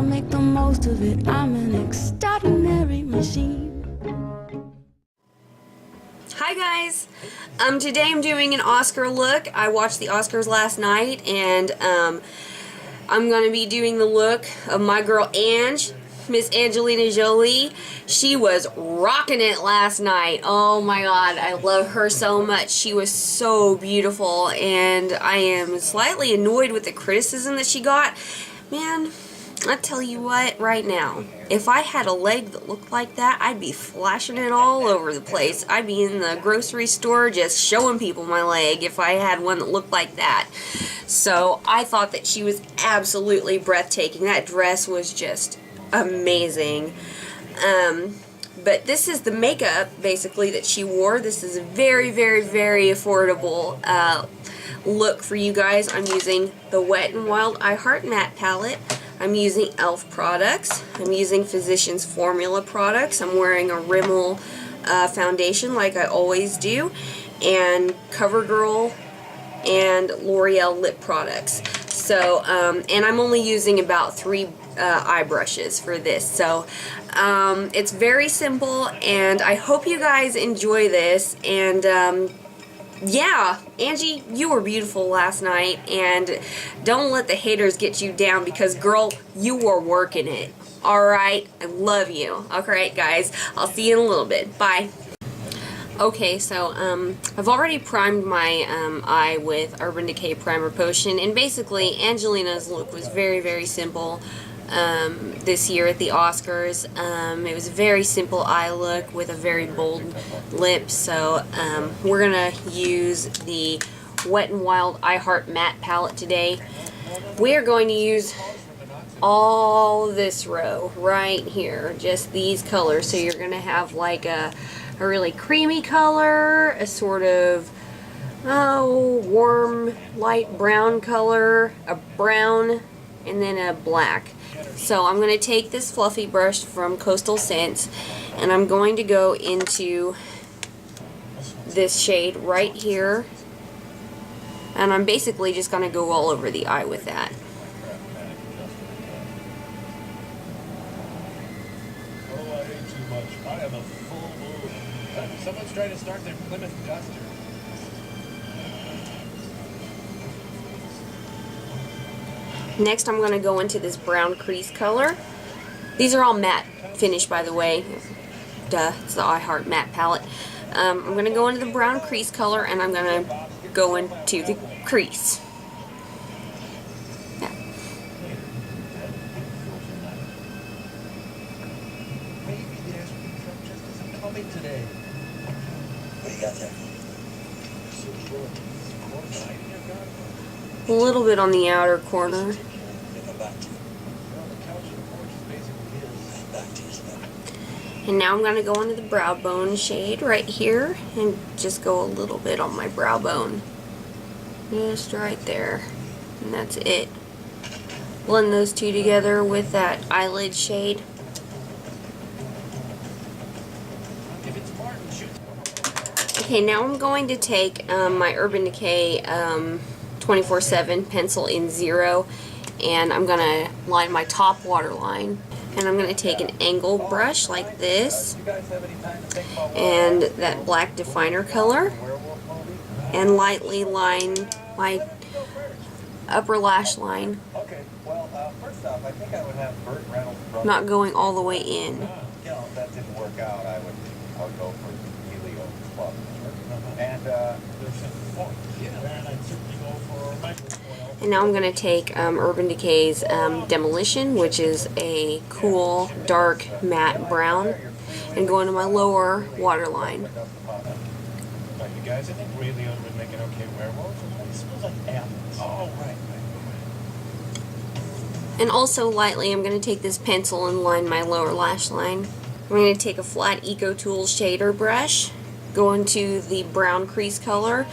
make the most of it. I'm an extraordinary machine. Hi guys! Today I'm doing an Oscar look. I watched the Oscars last night, and I'm going to be doing the look of my girl Ange, Miss Angelina Jolie. She was rocking it last night. Oh my god, I love her so much. She was so beautiful, and I am slightly annoyed with the criticism that she got. Man, I tell you what, right now, if I had a leg that looked like that, I'd be flashing it all over the place. I'd be in the grocery store just showing people my leg if I had one that looked like that. So I thought that she was absolutely breathtaking. That dress was just amazing. But this is the makeup, basically, that she wore. This is a very, very, very affordable look for you guys. I'm using the Wet n Wild I Heart Matte Palette. I'm using E.L.F. products. I'm using Physicians Formula products. I'm wearing a Rimmel foundation like I always do. And CoverGirl and L'Oreal lip products. So, and I'm only using about 3 eye brushes for this. So, it's very simple, and I hope you guys enjoy this. And, yeah, Angie, you were beautiful last night, and don't let the haters get you down because, girl, you were working it. Alright? I love you. Alright, guys. I'll see you in a little bit. Bye. Okay, so, I've already primed my eye with Urban Decay Primer Potion, and basically, Angelina's look was very, very simple. This year at the Oscars. It was a very simple eye look with a very bold lip, so we're gonna use the Wet n Wild I Heart Matte Palette today. We are going to use all this row right here, just these colors. So you're gonna have like a really creamy color, a sort of warm light brown color, a brown, and then a black. So I'm going to take this fluffy brush from Coastal Scents, and I'm going to go into this shade right here, and I'm basically just going to go all over the eye with that. Oh, I ate too much. I have a full mood. Someone's trying to start their Plymouth Duster. Next, I'm going to go into this brown crease color. These are all matte finish, by the way. Duh, it's the I Heart Matte Palette. I'm going to go into the brown crease color, and I'm going to go into the crease. Yeah. Maybe there's some just isn't coming today. What do you got there? A little bit on the outer corner. And now I'm going to go into the brow bone shade right here and just go a little bit on my brow bone. Just right there. And that's it. Blend those two together with that eyelid shade. Okay, now I'm going to take my Urban Decay 24/7 pencil in 0, and I'm going to line my top waterline. And I'm going to take an angle brush like this, and that black definer color, and lightly line my upper lash line. Not going all the way in. If that didn't work out, I would go for Helio Club. And now I'm going to take Urban Decay's Demolition, which is a cool, dark, matte brown, and go into my lower waterline. You guys, I think Ray Liotta would make an okay werewolf. It smells like apples. Oh, right. And also lightly, I'm going to take this pencil and line my lower lash line. I'm going to take a flat Eco Tools shader brush, go into the brown crease color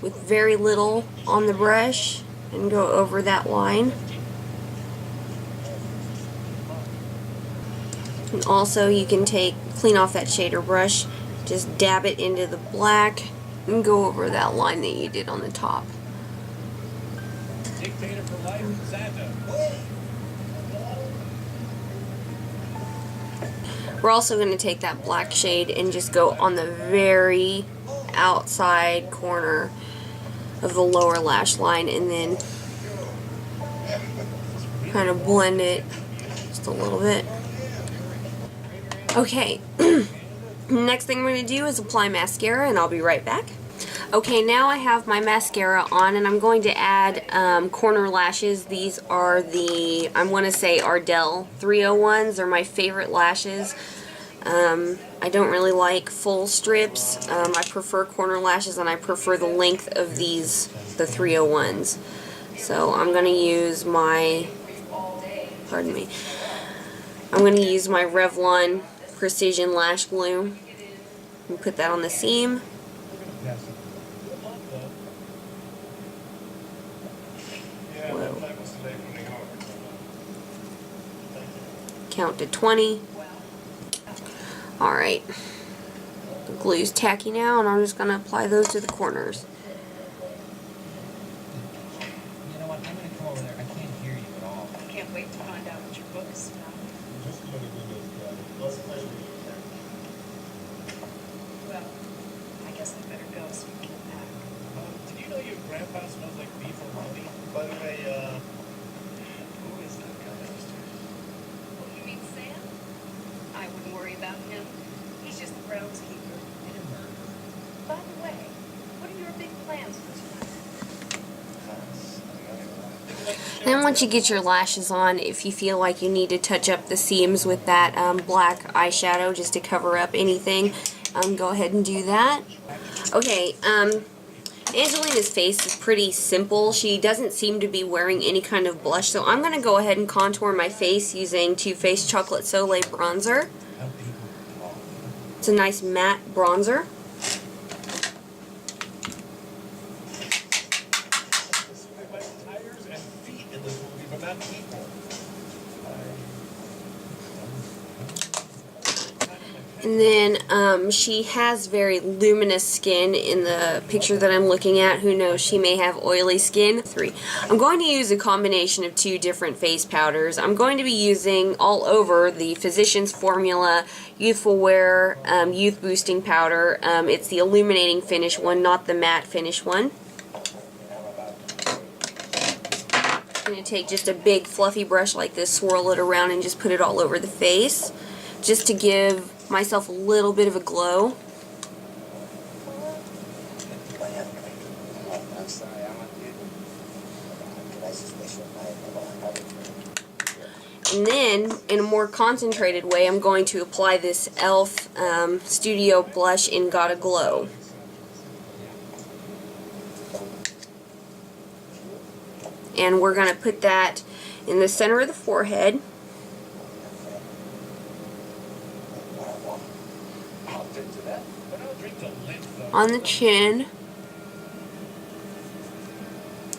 with very little on the brush, and go over that line. And also you can clean off that shader brush, just dab it into the black, and go over that line that you did on the top. Dictator for life, Santa. We're also going to take that black shade and just go on the very outside corner of the lower lash line, and then kind of blend it just a little bit. Okay, next thing we're going to do is apply mascara, and I'll be right back. Okay, now I have my mascara on, and I'm going to add corner lashes. These are the, I want to say, Ardell 301s. They're my favorite lashes. I don't really like full strips. I prefer corner lashes, and I prefer the length of these, the 301s. So I'm going to use my, pardon me, I'm going to use my Revlon Precision Lash Glue and put that on the seam. Whoa. Count to 20. Alright, the glue's tacky now, and I'm just going to apply those to the corners. You know what, I'm going to come over there. I can't hear you at all. I can't wait to find out what your book is about. Well, I guess I better go so you can pack. Did you know your grandpa smells like beef or Robbie? By the way, who is that guy downstairs? Oh, you mean Sam? I wouldn't worry about him. He's just the groundskeeper. And a murderer. By the way, what are your big plans for tonight? Then once you get your lashes on, if you feel like you need to touch up the seams with that black eyeshadow just to cover up anything, go ahead and do that. Okay, Angelina's face is pretty simple. She doesn't seem to be wearing any kind of blush, so I'm going to go ahead and contour my face using Too Faced Chocolate Soleil bronzer. It's a nice matte bronzer. And then she has very luminous skin in the picture that I'm looking at. Who knows, she may have oily skin. 3. I'm going to use a combination of 2 different face powders. I'm going to be using all over the Physicians Formula Youthful Wear Youth Boosting Powder. It's the Illuminating finish one, not the matte finish one. I'm going to take just a big fluffy brush like this, swirl it around, and just put it all over the face, just to give myself a little bit of a glow. And then, in a more concentrated way, I'm going to apply this E.L.F. Studio Blush in Gotta Glow. And we're going to put that in the center of the forehead. On the chin,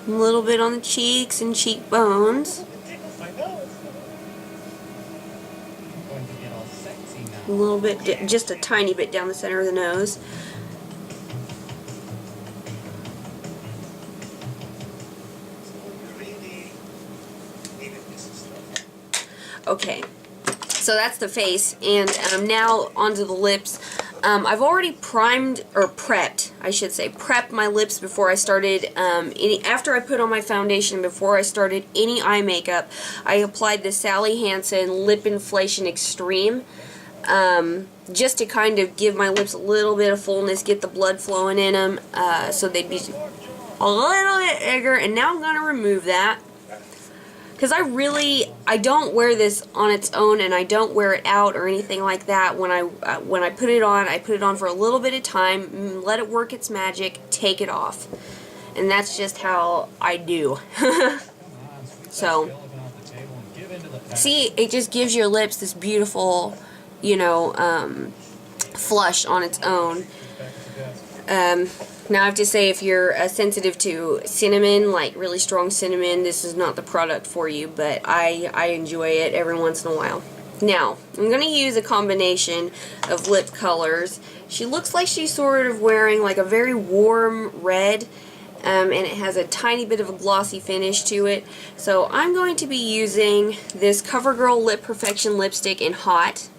a little bit on the cheeks and cheekbones, a little bit, just a tiny bit down the center of the nose. Okay, so that's the face, and now onto the lips. I've already primed, or prepped, I should say, prepped my lips before I started, after I put on my foundation, before I started any eye makeup. I applied the Sally Hansen Lip Inflation Extreme, just to kind of give my lips a little bit of fullness, get the blood flowing in them, so they'd be a little bit bigger. And now I'm going to remove that, because I don't wear this on its own, and I don't wear it out or anything like that. When I put it on for a little bit of time, let it work its magic, take it off. And that's just how I do. So, see, it just gives your lips this beautiful, you know, flush on its own. Now I have to say, if you're sensitive to cinnamon, like really strong cinnamon, this is not the product for you, but I enjoy it every once in a while. Now, I'm going to use a combination of lip colors. She looks like she's sort of wearing like a very warm red, and it has a tiny bit of a glossy finish to it. So I'm going to be using this CoverGirl Lip Perfection lipstick in Hot.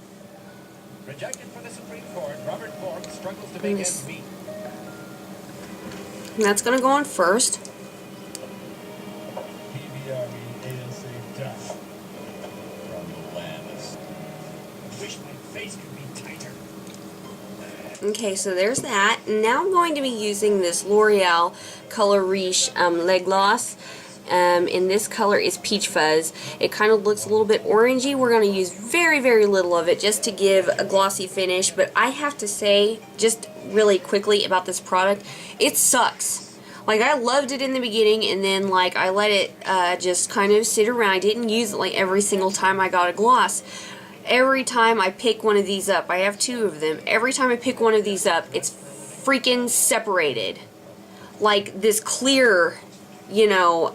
Rejected for the Supreme Court, Robert Forbes struggles to make ends meet. And that's going to go on first. PBRE death from the Landis. I wish my face could be tighter. Okay, so there's that. Now I'm going to be using this L'Oreal Color Riche leg gloss. And this color is Peach Fuzz. It kind of looks a little bit orangey. We're going to use very, very little of it just to give a glossy finish. But I have to say, just really quickly about this product, it sucks. Like, I loved it in the beginning, and then, like, I let it just kind of sit around. I didn't use it, like, every single time I got a gloss. Every time I pick one of these up, I have 2 of them. Every time I pick one of these up, it's freaking separated. Like, this clear, you know,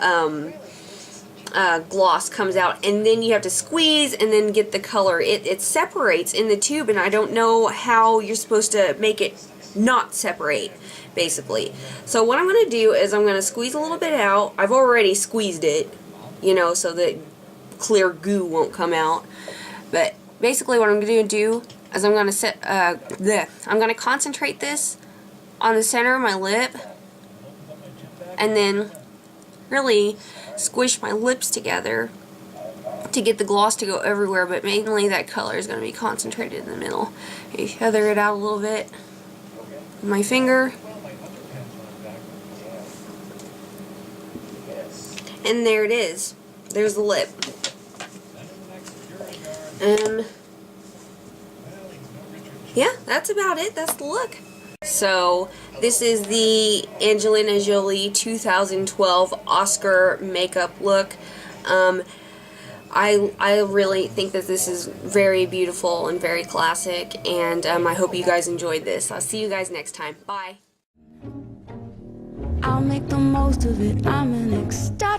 gloss comes out, and then you have to squeeze and then get the color. It separates in the tube, and I don't know how you're supposed to make it not separate, basically. So what I'm going to do is I'm going to squeeze a little bit out. I've already squeezed it, you know, so that clear goo won't come out. But basically what I'm going to do is I'm going to I'm going to concentrate this on the center of my lip, and then really squish my lips together to get the gloss to go everywhere, but mainly that color is going to be concentrated in the middle. You feather it out a little bit with my finger, and there it is. There's the lip. And yeah, that's about it. That's the look. So this is the Angelina Jolie 2012 Oscar makeup look. I really think that this is very beautiful and very classic, and I hope you guys enjoyed this. I'll see you guys next time. Bye. I'll make the most of it. I'm an ecstatic